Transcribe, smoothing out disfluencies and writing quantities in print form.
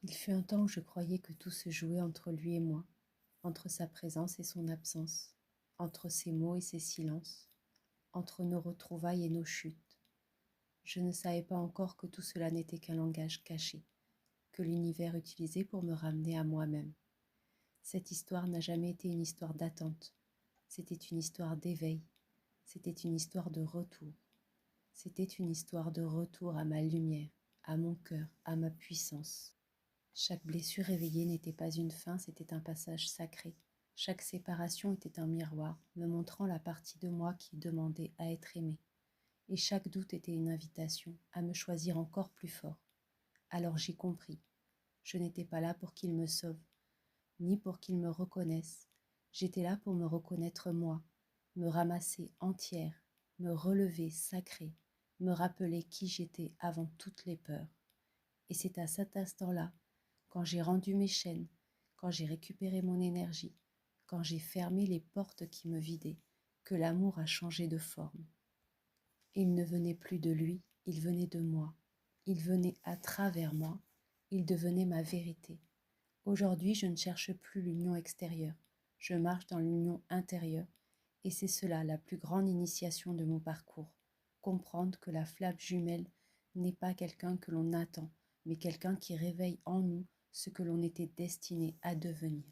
Il fut un temps où je croyais que tout se jouait entre lui et moi, entre sa présence et son absence, entre ses mots et ses silences, entre nos retrouvailles et nos chutes. Je ne savais pas encore que tout cela n'était qu'un langage caché, que l'univers utilisait pour me ramener à moi-même. Cette histoire n'a jamais été une histoire d'attente, c'était une histoire d'éveil, c'était une histoire de retour, c'était une histoire de retour à ma lumière, à mon cœur, à ma puissance. Chaque blessure réveillée n'était pas une fin, c'était un passage sacré. Chaque séparation était un miroir, me montrant la partie de moi qui demandait à être aimée. Et chaque doute était une invitation à me choisir encore plus fort. Alors j'ai compris. Je n'étais pas là pour qu'il me sauve, ni pour qu'il me reconnaisse. J'étais là pour me reconnaître moi, me ramasser entière, me relever sacrée, me rappeler qui j'étais avant toutes les peurs. Et c'est à cet instant-là, quand j'ai rendu mes chaînes, quand j'ai récupéré mon énergie, quand j'ai fermé les portes qui me vidaient, que l'amour a changé de forme. Il ne venait plus de lui, il venait de moi. Il venait à travers moi, il devenait ma vérité. Aujourd'hui, je ne cherche plus l'union extérieure, je marche dans l'union intérieure, et c'est cela la plus grande initiation de mon parcours. Comprendre que la flamme jumelle n'est pas quelqu'un que l'on attend, mais quelqu'un qui réveille en nous ce que l'on était destiné à devenir.